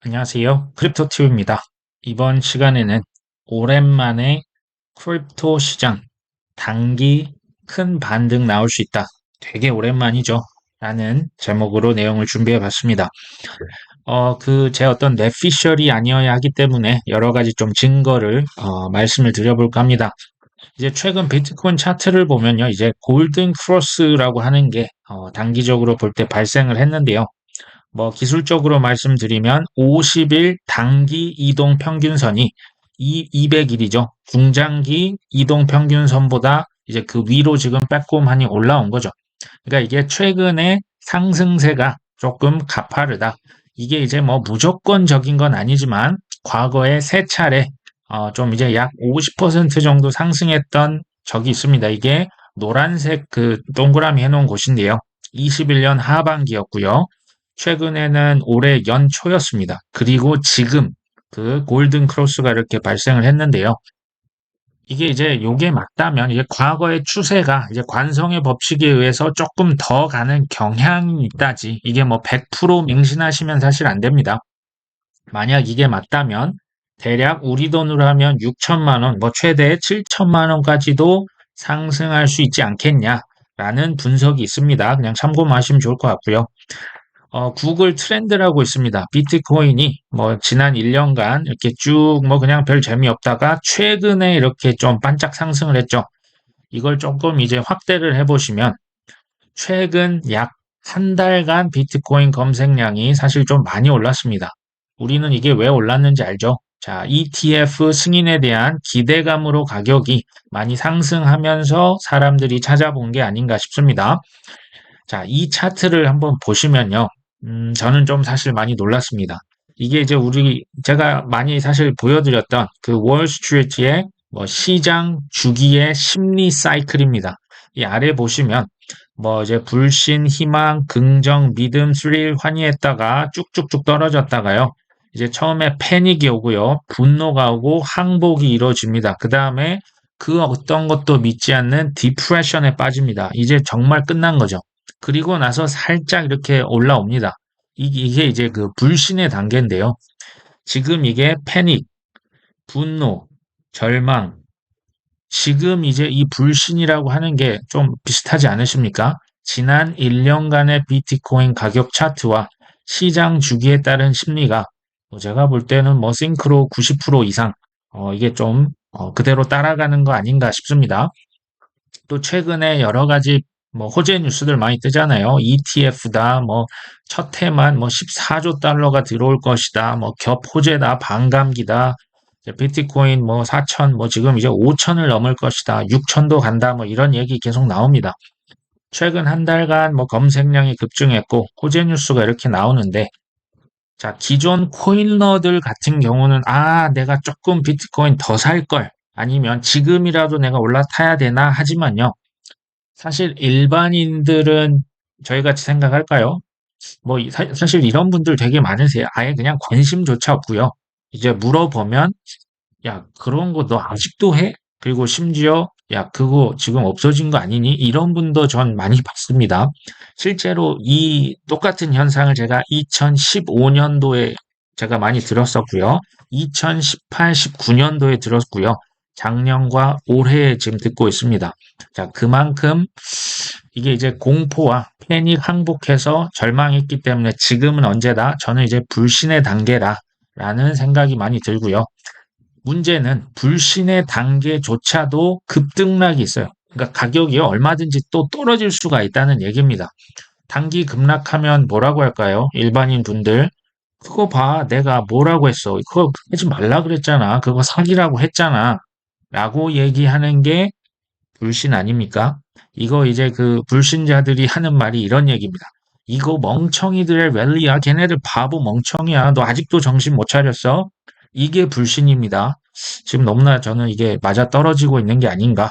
안녕하세요. 크립토튜브입니다. 이번 시간에는 오랜만에 크립토 시장 단기 큰 반등 나올 수 있다. 되게 오랜만이죠. 라는 제목으로 내용을 준비해 봤습니다. 제 어떤 뇌피셜이 아니어야 하기 때문에 여러 가지 좀 증거를 말씀을 드려볼까 합니다. 이제 최근 비트코인 차트를 보면요. 이제 골든 크로스라고 하는 게 단기적으로 볼 때 발생을 했는데요. 뭐 기술적으로 말씀드리면 50일 단기 이동 평균선이 200일이죠. 중장기 이동 평균선보다 이제 그 위로 지금 빼꼼하니 올라온 거죠. 그러니까 이게 최근에 상승세가 조금 가파르다. 이게 이제 뭐 무조건적인 건 아니지만 과거에 세 차례 좀 이제 약 50% 정도 상승했던 적이 있습니다. 이게 노란색 그 동그라미 해놓은 곳인데요. 21년 하반기였고요. 최근에는 올해 연초였습니다. 그리고 지금 그 골든 크로스가 이렇게 발생을 했는데요. 이게 이제 요게 맞다면 이게 과거의 추세가 이제 관성의 법칙에 의해서 조금 더 가는 경향이 있다지 이게 뭐 100% 맹신하시면 사실 안 됩니다. 만약 이게 맞다면 대략 우리 돈으로 하면 6천만 원, 뭐 최대 7천만 원까지도 상승할 수 있지 않겠냐라는 분석이 있습니다. 그냥 참고만 하시면 좋을 것 같고요. 구글 트렌드라고 있습니다. 비트코인이 뭐 지난 1년간 이렇게 쭉 뭐 그냥 별 재미없다가 최근에 이렇게 좀 반짝 상승을 했죠. 이걸 조금 이제 확대를 해보시면 최근 약 한 달간 비트코인 검색량이 사실 좀 많이 올랐습니다. 우리는 이게 왜 올랐는지 알죠? 자, ETF 승인에 대한 기대감으로 가격이 많이 상승하면서 사람들이 찾아본 게 아닌가 싶습니다. 자, 이 차트를 한번 보시면요. 저는 좀 사실 많이 놀랐습니다. 이게 이제 제가 많이 사실 보여드렸던 그 월스트리트의 뭐 시장 주기의 심리 사이클입니다. 이 아래 보시면 뭐 이제 불신, 희망, 긍정, 믿음, 스릴, 환희했다가 쭉쭉쭉 떨어졌다가요. 이제 처음에 패닉이 오고요. 분노가 오고 항복이 이루어집니다. 그 다음에 그 어떤 것도 믿지 않는 디프레션에 빠집니다. 이제 정말 끝난 거죠. 그리고 나서 살짝 이렇게 올라옵니다. 이게 이제 그 불신의 단계인데요. 지금 이게 패닉, 분노, 절망, 지금 이제 이 불신이라고 하는 게 좀 비슷하지 않으십니까? 지난 1년간의 비트코인 가격 차트와 시장 주기에 따른 심리가 제가 볼 때는 뭐 싱크로 90% 이상 이게 좀 그대로 따라가는 거 아닌가 싶습니다. 또 최근에 여러 가지 뭐 호재 뉴스들 많이 뜨잖아요. ETF다, 뭐 첫 해만 뭐 14조 달러가 들어올 것이다, 뭐 겹 호재다, 반감기다, 비트코인 뭐 4천, 뭐 지금 이제 5천을 넘을 것이다, 6천도 간다, 뭐 이런 얘기 계속 나옵니다. 최근 한 달간 뭐 검색량이 급증했고 호재 뉴스가 이렇게 나오는데 자, 기존 코인러들 같은 경우는 내가 조금 비트코인 더 살 걸 아니면 지금이라도 내가 올라타야 되나 하지만요. 사실 일반인들은 저희 같이 생각할까요? 뭐 사실 이런 분들 되게 많으세요. 아예 그냥 관심조차 없고요. 이제 물어보면 야, 그런 거 너 아직도 해? 그리고 심지어 야, 그거 지금 없어진 거 아니니? 이런 분도 전 많이 봤습니다. 실제로 이 똑같은 현상을 제가 2015년도에 제가 많이 들었었고요. 2018, 19년도에 들었고요. 작년과 올해 지금 듣고 있습니다. 자, 그만큼 이게 이제 공포와 패닉 항복해서 절망했기 때문에 지금은 언제다? 저는 이제 불신의 단계라라는 생각이 많이 들고요. 문제는 불신의 단계조차도 급등락이 있어요. 그러니까 가격이 얼마든지 또 떨어질 수가 있다는 얘기입니다. 단기 급락하면 뭐라고 할까요? 일반인 분들. 그거 봐. 내가 뭐라고 했어. 그거 하지 말라 그랬잖아. 그거 사기라고 했잖아. 라고 얘기하는 게 불신 아닙니까? 이거 이제 그 불신자들이 하는 말이 이런 얘기입니다. 이거 멍청이들의 랠리야. 걔네들 바보 멍청이야. 너 아직도 정신 못 차렸어? 이게 불신입니다. 지금 너무나 저는 이게 맞아 떨어지고 있는 게 아닌가.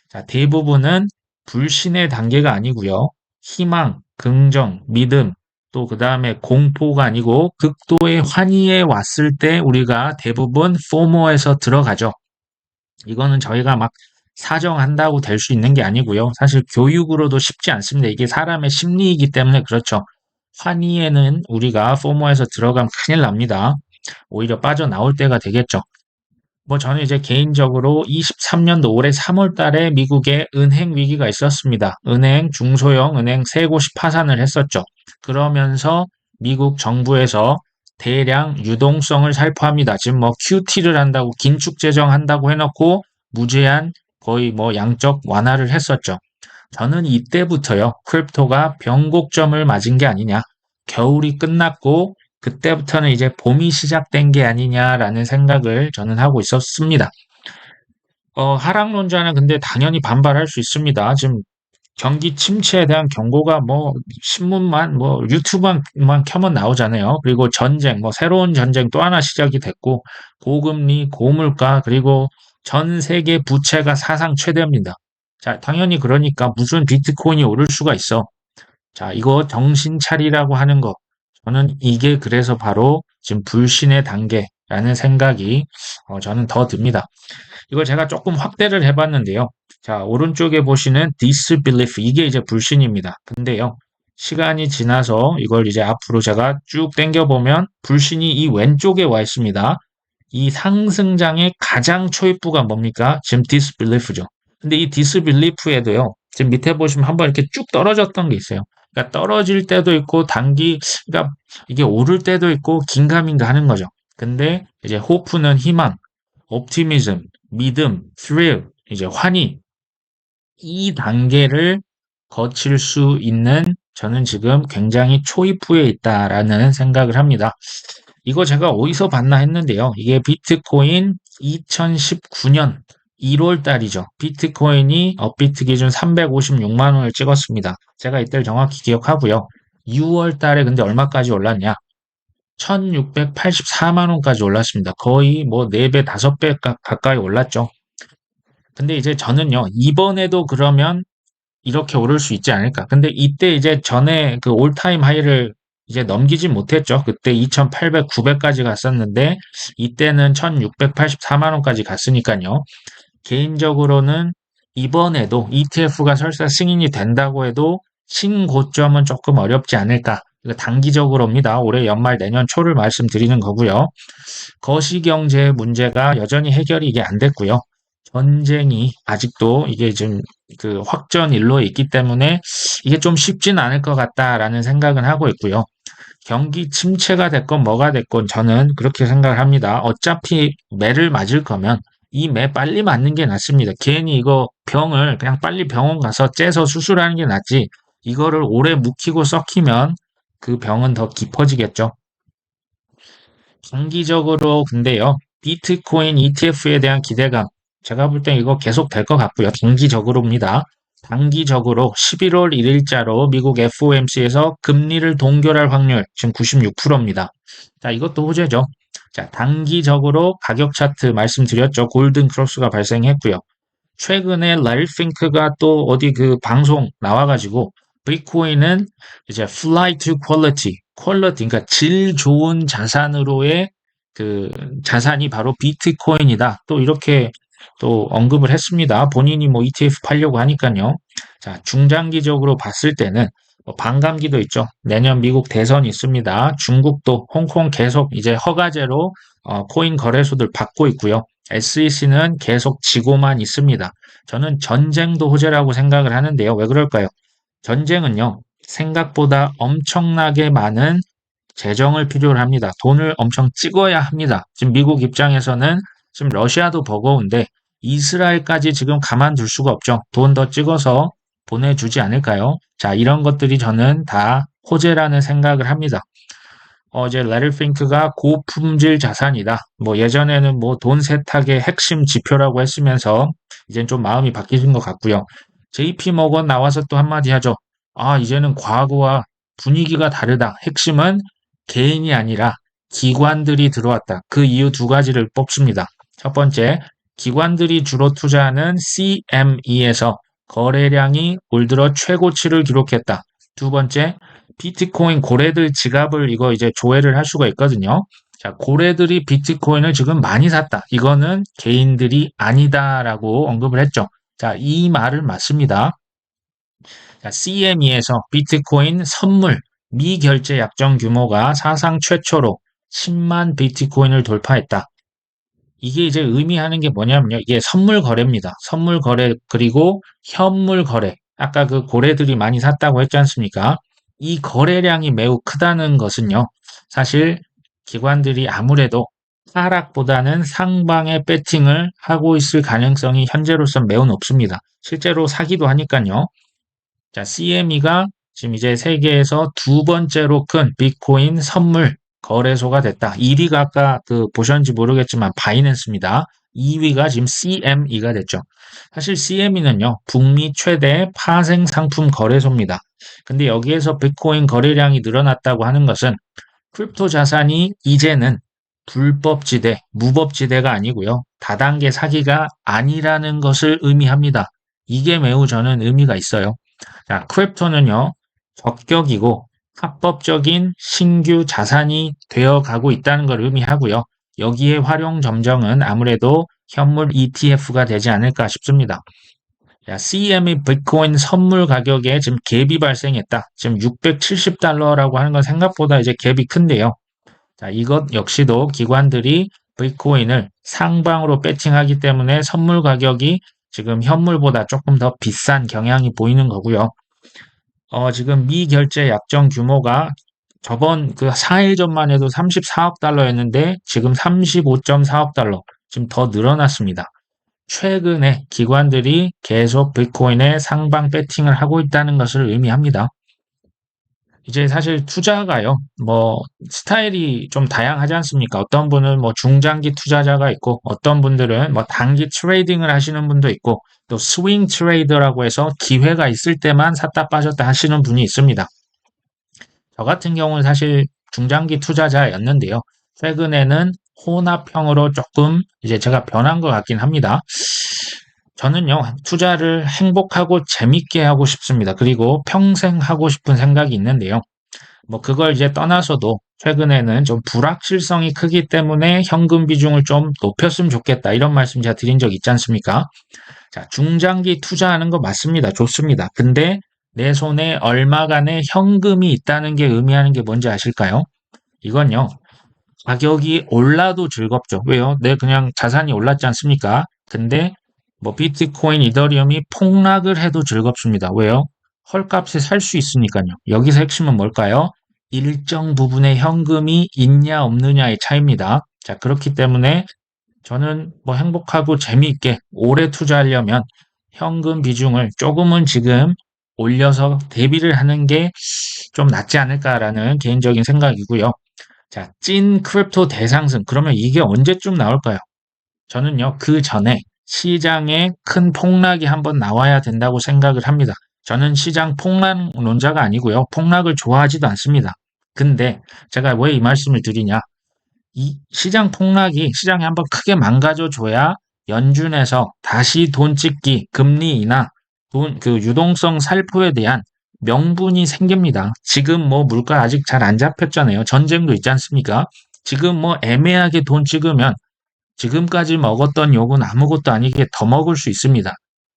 자, 대부분은 불신의 단계가 아니고요. 희망, 긍정, 믿음, 또 그 다음에 공포가 아니고 극도의 환희에 왔을 때 우리가 대부분 포모에서 들어가죠. 이거는 저희가 막 사정한다고 될 수 있는 게 아니고요. 사실 교육으로도 쉽지 않습니다. 이게 사람의 심리이기 때문에 그렇죠. 환희에는 우리가 포모에서 들어가면 큰일 납니다. 오히려 빠져나올 때가 되겠죠. 뭐 저는 이제 개인적으로 23년도 올해 3월 달에 미국에 은행 위기가 있었습니다. 은행, 중소형 은행 세 곳이 파산을 했었죠. 그러면서 미국 정부에서 대량 유동성을 살포합니다. 지금 뭐 QT를 한다고 긴축 재정한다고 해놓고 무제한 거의 뭐 양적 완화를 했었죠. 저는 이때부터요, 크립토가 변곡점을 맞은 게 아니냐. 겨울이 끝났고, 그때부터는 이제 봄이 시작된 게 아니냐라는 생각을 저는 하고 있었습니다. 하락론자는 근데 당연히 반발할 수 있습니다. 지금 경기 침체에 대한 경고가 뭐 신문만 뭐 유튜브만 켜면 나오잖아요. 그리고 전쟁, 뭐 새로운 전쟁 또 하나 시작이 됐고 고금리, 고물가 그리고 전 세계 부채가 사상 최대입니다. 자, 당연히 그러니까 무슨 비트코인이 오를 수가 있어. 자, 이거 정신 차리라고 하는 거. 저는 이게 그래서 바로 지금 불신의 단계라는 생각이 저는 더 듭니다. 이걸 제가 조금 확대를 해봤는데요. 자, 오른쪽에 보시는 disbelief, 이게 이제 불신입니다. 근데요, 시간이 지나서 이걸 이제 앞으로 제가 쭉 당겨보면 불신이 이 왼쪽에 와 있습니다. 이 상승장의 가장 초입부가 뭡니까? 지금 disbelief죠. 근데 이 disbelief에도요, 지금 밑에 보시면 한번 이렇게 쭉 떨어졌던 게 있어요. 그러니까 떨어질 때도 있고, 그러니까 이게 오를 때도 있고, 긴가민가 하는 거죠. 근데 이제 호프는 희망, 옵티미즘, 믿음, thrill, 이제 환희, 이 단계를 거칠 수 있는 저는 지금 굉장히 초입부에 있다라는 생각을 합니다. 이거 제가 어디서 봤나 했는데요. 이게 비트코인 2019년 1월 달이죠. 비트코인이 업비트 기준 356만 원을 찍었습니다. 제가 이때를 정확히 기억하고요. 6월 달에 근데 얼마까지 올랐냐? 1684만 원까지 올랐습니다. 거의 뭐 4배, 5배 가까이 올랐죠. 근데 이제 저는요, 이번에도 그러면 이렇게 오를 수 있지 않을까. 근데 이때 이제 전에 그 올타임 하이를 이제 넘기지 못했죠. 그때 2,800, 900까지 갔었는데, 이때는 1,684만 원까지 갔으니까요. 개인적으로는 이번에도 ETF가 설사 승인이 된다고 해도 신고점은 조금 어렵지 않을까. 이거 단기적으로입니다. 올해 연말 내년 초를 말씀드리는 거고요. 거시경제 문제가 여전히 해결이 이게 안 됐고요. 전쟁이 아직도 이게 지금 그 확전 일로에 있기 때문에 이게 좀 쉽진 않을 것 같다라는 생각은 하고 있고요. 경기 침체가 됐건 뭐가 됐건 저는 그렇게 생각을 합니다. 어차피 매를 맞을 거면 이 매 빨리 맞는 게 낫습니다. 괜히 이거 병을 그냥 빨리 병원 가서 째서 수술하는 게 낫지. 이거를 오래 묵히고 썩히면 그 병은 더 깊어지겠죠. 장기적으로 근데요, 비트코인 ETF에 대한 기대감, 제가 볼 땐 이거 계속 될 것 같고요. 단기적으로입니다. 단기적으로 11월 1일자로 미국 FOMC에서 금리를 동결할 확률 지금 96%입니다. 자, 이것도 호재죠. 자, 단기적으로 가격 차트 말씀드렸죠. 골든 크로스가 발생했고요. 최근에 랄 핑크가 또 어디 그 방송 나와가지고 비트코인은 이제 fly to quality, 그러니까 질 좋은 자산으로의 그 자산이 바로 비트코인이다. 또 이렇게 또 언급을 했습니다. 본인이 뭐 ETF 팔려고 하니까요. 자, 중장기적으로 봤을 때는 뭐 반감기도 있죠. 내년 미국 대선이 있습니다. 중국도 홍콩 계속 이제 허가제로 코인 거래소들 받고 있고요. SEC는 계속 지고만 있습니다. 저는 전쟁도 호재라고 생각을 하는데요. 왜 그럴까요? 전쟁은요, 생각보다 엄청나게 많은 재정을 필요로 합니다. 돈을 엄청 찍어야 합니다. 지금 미국 입장에서는 지금 러시아도 버거운데 이스라엘까지 지금 가만둘 수가 없죠. 돈 더 찍어서 보내주지 않을까요? 자, 이런 것들이 저는 다 호재라는 생각을 합니다. 어제 레리 핑크가 고품질 자산이다. 뭐 예전에는 뭐 돈 세탁의 핵심 지표라고 했으면서 이젠 좀 마음이 바뀌신 것 같고요. JP 모건 나와서 또 한마디 하죠. 아, 이제는 과거와 분위기가 다르다. 핵심은 개인이 아니라 기관들이 들어왔다. 그 이유 두 가지를 뽑습니다. 첫 번째, 기관들이 주로 투자하는 CME에서 거래량이 올 들어 최고치를 기록했다. 두 번째, 비트코인 고래들 지갑을 이거 이제 조회를 할 수가 있거든요. 자, 고래들이 비트코인을 지금 많이 샀다. 이거는 개인들이 아니다라고 언급을 했죠. 자, 이 말은 맞습니다. 자, CME에서 비트코인 선물, 미결제 약정 규모가 사상 최초로 10만 비트코인을 돌파했다. 이게 이제 의미하는 게 뭐냐면요. 이게 선물 거래입니다. 선물 거래 그리고 현물 거래. 아까 그 고래들이 많이 샀다고 했지 않습니까? 이 거래량이 매우 크다는 것은요. 사실 기관들이 아무래도 하락보다는 상방에 배팅을 하고 있을 가능성이 현재로선 매우 높습니다. 실제로 사기도 하니까요. 자, CME가 지금 이제 세계에서 두 번째로 큰 비트코인 선물 거래소가 됐다. 1위가 아까 보셨는지 모르겠지만 바이낸스입니다. 2위가 지금 CME가 됐죠. 사실 CME는요, 북미 최대 파생 상품 거래소입니다. 근데 여기에서 비트코인 거래량이 늘어났다고 하는 것은 크립토 자산이 이제는 불법지대, 무법지대가 아니고요. 다단계 사기가 아니라는 것을 의미합니다. 이게 매우 저는 의미가 있어요. 자, 크립토는요, 적격이고 합법적인 신규 자산이 되어 가고 있다는 걸 의미하고요. 여기에 활용 점정은 아무래도 현물 ETF가 되지 않을까 싶습니다. 자, CME 비트코인 선물 가격에 지금 갭이 발생했다. 지금 670달러라고 하는 건 생각보다 이제 갭이 큰데요. 자, 이것 역시도 기관들이 비트코인을 상방으로 배팅하기 때문에 선물 가격이 지금 현물보다 조금 더 비싼 경향이 보이는 거고요. 지금 미결제 약정 규모가 저번 그 4일 전만 해도 34억 달러였는데 지금 35.4억 달러, 지금 더 늘어났습니다. 최근에 기관들이 계속 비트코인에 상방 배팅을 하고 있다는 것을 의미합니다. 이제 사실 투자가요, 스타일이 좀 다양하지 않습니까? 어떤 분은 중장기 투자자가 있고, 어떤 분들은 단기 트레이딩을 하시는 분도 있고, 또 스윙 트레이더라고 해서 기회가 있을 때만 샀다 빠졌다 하시는 분이 있습니다. 저 같은 경우는 사실 중장기 투자자였는데요. 최근에는 혼합형으로 조금 이제 제가 변한 것 같긴 합니다. 저는요, 투자를 행복하고 재밌게 하고 싶습니다. 그리고 평생 하고 싶은 생각이 있는데요. 그걸 이제 떠나서도 최근에는 좀 불확실성이 크기 때문에 현금 비중을 좀 높였으면 좋겠다. 이런 말씀 제가 드린 적 있지 않습니까? 자, 중장기 투자하는 거 맞습니다. 좋습니다. 근데 내 손에 얼마간의 현금이 있다는 게 의미하는 게 뭔지 아실까요? 이건요, 가격이 올라도 즐겁죠. 왜요? 내 그냥 자산이 올랐지 않습니까? 근데 비트코인, 이더리움이 폭락을 해도 즐겁습니다. 왜요? 헐값에 살 수 있으니까요. 여기서 핵심은 뭘까요? 일정 부분의 현금이 있냐 없느냐의 차이입니다. 자, 그렇기 때문에 저는 행복하고 재미있게 오래 투자하려면 현금 비중을 조금은 지금 올려서 대비를 하는 게 좀 낫지 않을까라는 개인적인 생각이고요. 자, 찐 크립토 대상승. 그러면 이게 언제쯤 나올까요? 저는요, 그 전에 시장에 큰 폭락이 한번 나와야 된다고 생각을 합니다. 저는 시장 폭락론자가 아니고요. 폭락을 좋아하지도 않습니다. 근데 제가 왜 이 말씀을 드리냐? 이 시장 폭락이 시장이 한번 크게 망가져 줘야 연준에서 다시 돈 찍기, 금리 인하, 유동성 살포에 대한 명분이 생깁니다. 지금 물가 아직 잘 안 잡혔잖아요. 전쟁도 있지 않습니까? 지금 애매하게 돈 찍으면 지금까지 먹었던 욕은 아무것도 아니게 더 먹을 수 있습니다.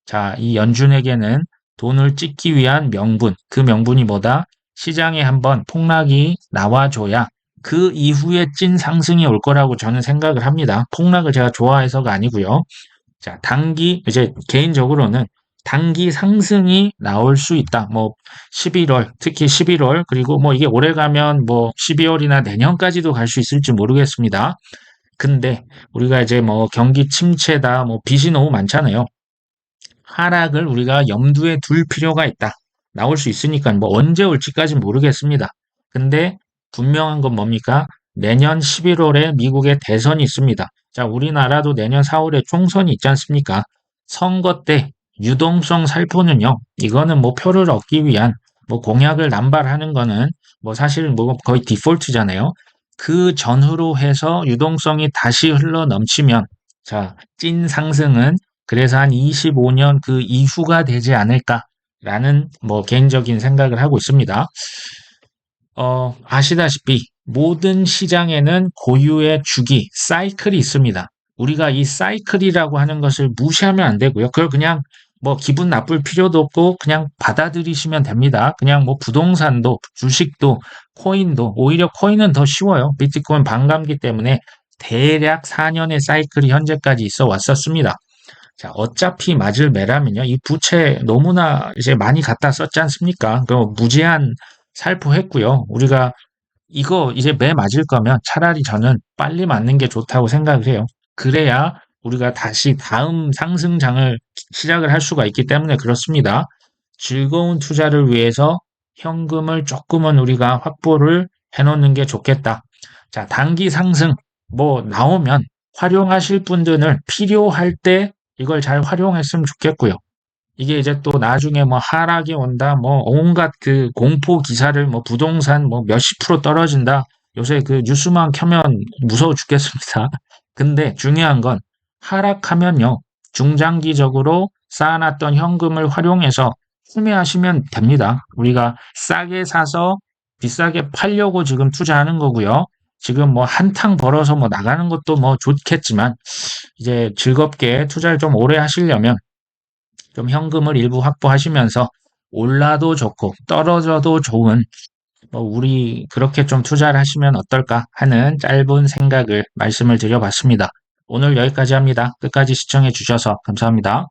자, 이 연준에게는 돈을 찍기 위한 명분, 그 명분이 뭐다? 시장에 한번 폭락이 나와줘야 그 이후에 찐 상승이 올 거라고 저는 생각을 합니다. 폭락을 제가 좋아해서가 아니고요. 자, 이제 개인적으로는 단기 상승이 나올 수 있다. 11월, 특히 11월, 그리고 이게 오래 가면 12월이나 내년까지도 갈 수 있을지 모르겠습니다. 근데 우리가 이제 경기 침체다, 빚이 너무 많잖아요. 하락을 우리가 염두에 둘 필요가 있다. 나올 수 있으니까 언제 올지까지는 모르겠습니다. 근데 분명한 건 뭡니까? 내년 11월에 미국의 대선이 있습니다. 자, 우리나라도 내년 4월에 총선이 있지 않습니까? 선거 때 유동성 살포는요, 이거는 표를 얻기 위한 공약을 남발하는 거는 사실 거의 디폴트잖아요. 그 전후로 해서 유동성이 다시 흘러 넘치면, 자, 찐 상승은 그래서 한 25년 그 이후가 되지 않을까라는 개인적인 생각을 하고 있습니다. 아시다시피 모든 시장에는 고유의 주기, 사이클이 있습니다. 우리가 이 사이클이라고 하는 것을 무시하면 안 되고요. 그걸 그냥 뭐 기분 나쁠 필요도 없고 그냥 받아들이시면 됩니다. 그냥 뭐 부동산도 주식도 코인도 오히려 코인은 더 쉬워요. 비트코인 반감기 때문에 대략 4년의 사이클이 현재까지 있어 왔었습니다. 자, 어차피 맞을 매라면요. 이 부채 너무나 이제 많이 갖다 썼지 않습니까? 그 무제한 살포했고요. 우리가 이거 이제 매 맞을 거면 차라리 저는 빨리 맞는 게 좋다고 생각을 해요. 그래야 우리가 다시 다음 상승장을 시작을 할 수가 있기 때문에 그렇습니다. 즐거운 투자를 위해서 현금을 조금은 우리가 확보를 해놓는 게 좋겠다. 자, 단기 상승 뭐 나오면 활용하실 분들은 필요할 때 이걸 잘 활용했으면 좋겠고요. 이게 이제 또 나중에 뭐 하락이 온다, 뭐 온갖 그 공포 기사를 뭐 부동산 뭐 몇십 프로 떨어진다. 요새 그 뉴스만 켜면 무서워 죽겠습니다. 근데 중요한 건 하락하면요. 중장기적으로 쌓아놨던 현금을 활용해서 구매하시면 됩니다. 우리가 싸게 사서 비싸게 팔려고 지금 투자하는 거고요. 지금 뭐 한탕 벌어서 뭐 나가는 것도 뭐 좋겠지만 이제 즐겁게 투자를 좀 오래 하시려면 좀 현금을 일부 확보하시면서 올라도 좋고 떨어져도 좋은 뭐 우리 그렇게 좀 투자를 하시면 어떨까 하는 짧은 생각을 말씀을 드려봤습니다. 오늘 여기까지 합니다. 끝까지 시청해 주셔서 감사합니다.